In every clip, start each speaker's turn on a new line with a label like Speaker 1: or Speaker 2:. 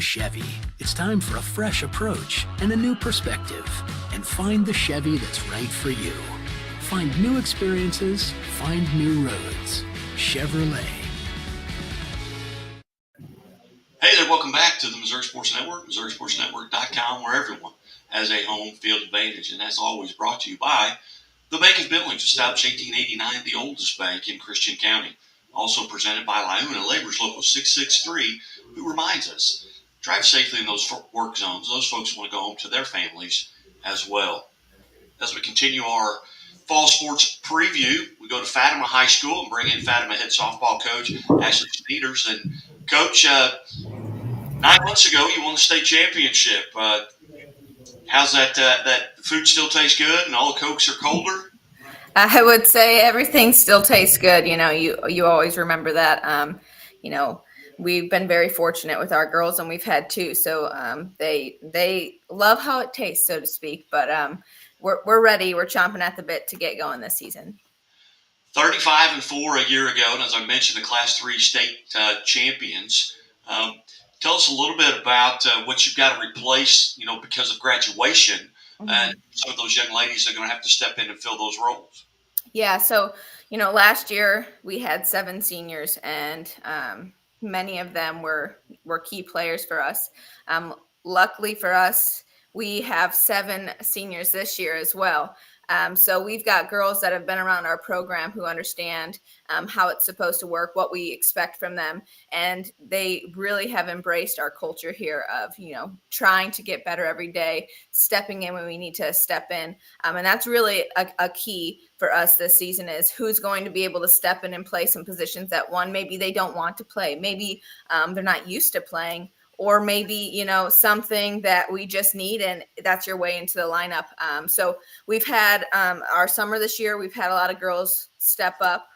Speaker 1: Chevy, it's time for a fresh approach and a new perspective, and find the Chevy that's right for you. Find new experiences, find new roads. Chevrolet.
Speaker 2: Hey there, welcome back to the Missouri Sports Network, MissouriSportsNetwork.com, where everyone has a home field advantage, and as always brought to you by the Bank of Billings, established 1889, the oldest bank in Christian County. Also presented by Liuna Labor's Local 663, who reminds us, drive safely in those work zones. Those folks want to go home to their families as well. As we continue our fall sports preview, we go to Fatima High School and bring in Fatima head softball coach Ashlee Schnieders. And Coach, 9 months ago you won the state championship. How's that? That food still tastes good, and all the Cokes are colder?
Speaker 3: I would say everything still tastes good. You always remember that. We've been very fortunate with our girls, and we've had two, so they love how it tastes, so to speak. But we're ready. We're chomping at the bit to get going this season.
Speaker 2: 35-4 a year ago, and as I mentioned, the Class 3 state champions. Tell us a little bit about what you've got to replace, because of graduation, and some of those young ladies are going to have to step in and fill those roles.
Speaker 3: Yeah, so last year we had 7 seniors, and many of them were key players for us. Luckily for us, we have 7 seniors this year as well. So we've got girls that have been around our program who understand how it's supposed to work, what we expect from them. And they really have embraced our culture here of, trying to get better every day, stepping in when we need to step in. And that's really a key for us this season, is who's going to be able to step in and play some positions that maybe they don't want to play. Maybe they're not used to playing. Or maybe, something that we just need, and that's your way into the lineup. So we've had our summer this year. We've had a lot of girls step up.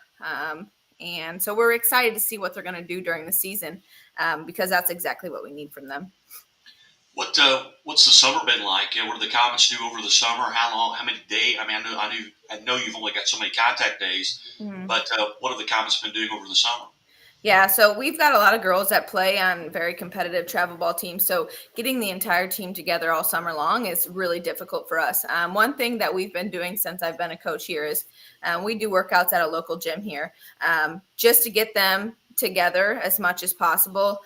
Speaker 3: And so we're excited to see what they're going to do during the season, because that's exactly what we need from them.
Speaker 2: What's the summer been like? What do the Comets do over the summer? How long? How many days? I mean, I know you've only got so many contact days, but what have the Comets been doing over the summer?
Speaker 3: Yeah, so we've got a lot of girls that play on very competitive travel ball teams. So getting the entire team together all summer long is really difficult for us. One thing that we've been doing since I've been a coach here is we do workouts at a local gym here, just to get them together as much as possible.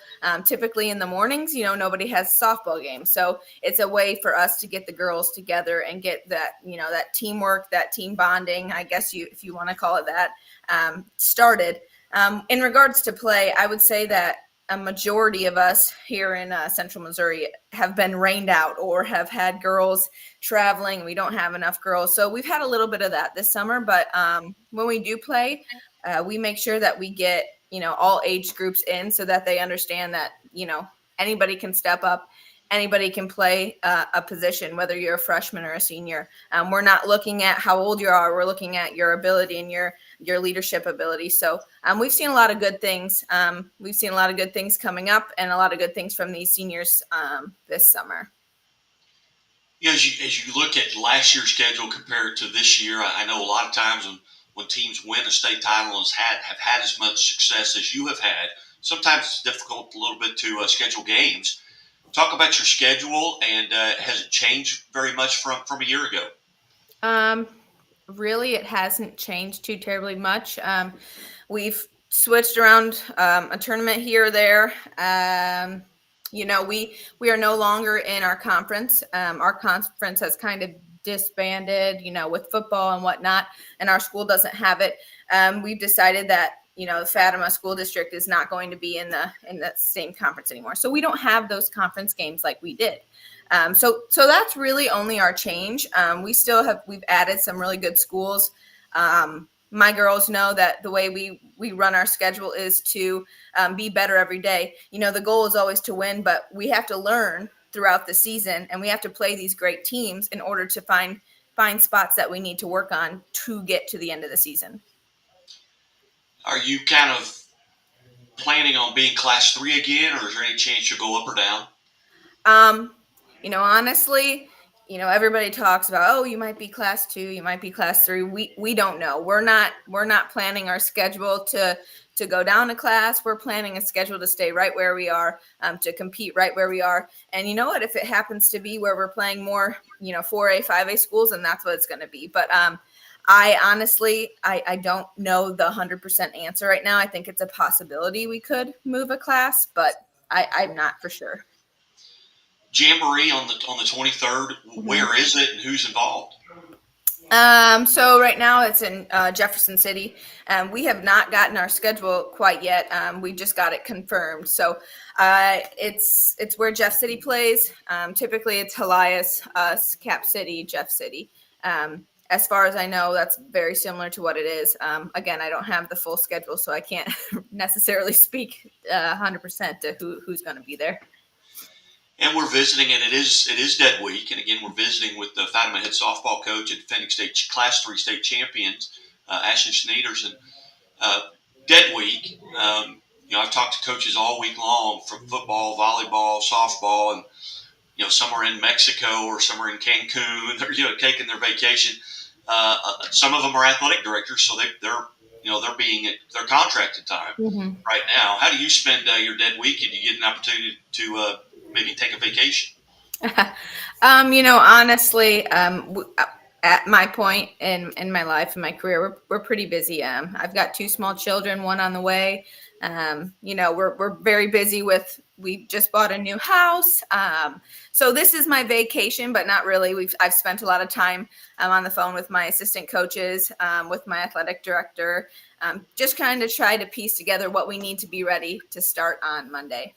Speaker 3: Typically in the mornings, nobody has softball games. So it's a way for us to get the girls together and get that, that teamwork, that team bonding, I guess if you want to call it that, started. In regards to play, I would say that a majority of us here in Central Missouri have been rained out or have had girls traveling. We don't have enough girls. So we've had a little bit of that this summer. But when we do play, we make sure that we get, all age groups in, so that they understand that, anybody can step up. Anybody can play a position, whether you're a freshman or a senior. We're not looking at how old you are. We're looking at your ability and your leadership ability. So we've seen a lot of good things. We've seen a lot of good things coming up, and a lot of good things from these seniors this summer.
Speaker 2: As you look at last year's schedule compared to this year, I know a lot of times when teams win a state title and have had as much success as you have had, sometimes it's difficult a little bit to schedule games. Talk about your schedule, and has it changed very much from a year ago?
Speaker 3: Really, it hasn't changed too terribly much. We've switched around a tournament here or there. We are no longer in our conference. Our conference has kind of disbanded, with football and whatnot, and our school doesn't have it. We've decided that the Fatima School District is not going to be in the same conference anymore. So we don't have those conference games like we did. So that's really only our change. We've added some really good schools. My girls know that the way we run our schedule is to be better every day. The goal is always to win, but we have to learn throughout the season, and we have to play these great teams in order to find spots that we need to work on to get to the end of the season.
Speaker 2: Are you kind of planning on being Class 3 again, or is there any chance you'll go up or down?
Speaker 3: Honestly, everybody talks about, oh, you might be class 2, you might be class 3. We don't know. We're not planning our schedule to go down a class. We're planning a schedule to stay right where we are, to compete right where we are. And you know what? If it happens to be where we're playing more, 4A, 5A schools, and that's what it's going to be. But I honestly, I don't know the 100% answer right now. I think it's a possibility we could move a class, but I'm not for sure.
Speaker 2: Jamboree on the 23rd. Where is it and who's involved?
Speaker 3: So right now it's in Jefferson City. We have not gotten our schedule quite yet. We just got it confirmed. So it's where Jeff City plays. Typically it's Helias, us, Cap City, Jeff City. As far as I know, that's very similar to what it is. Again, I don't have the full schedule, so I can't necessarily speak 100% to who's going to be there.
Speaker 2: And we're visiting, and it is Dead Week. And again, we're visiting with the Fatima head softball coach and defending Class 3 state champions, Ashlee Schnieders. And Dead Week, I've talked to coaches all week long from football, volleyball, softball, and some are in Mexico or some are in Cancun. They're taking their vacation. Some of them are athletic directors, so they're being at their contracted time right now. How do you spend your Dead Week? And do you get an opportunity to maybe take a vacation?
Speaker 3: Honestly, at my point in my life, in my career, we're pretty busy. I've got 2 small children, one on the way. We're very busy we just bought a new house. So this is my vacation, but not really. I've spent a lot of time on the phone with my assistant coaches, with my athletic director, just kind of try to piece together what we need to be ready to start on Monday.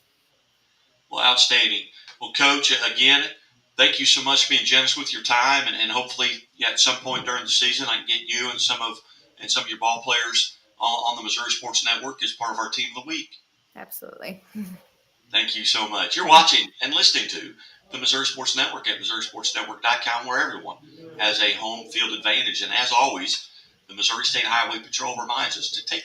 Speaker 2: Well, outstanding. Well, Coach, again, thank you so much for being generous with your time, and hopefully at some point during the season I can get you and some of your ball players on the Missouri Sports Network as part of our Team of the Week.
Speaker 3: Absolutely.
Speaker 2: Thank you so much. You're watching and listening to the Missouri Sports Network at MissouriSportsNetwork.com, where everyone has a home field advantage. And as always, the Missouri State Highway Patrol reminds us to take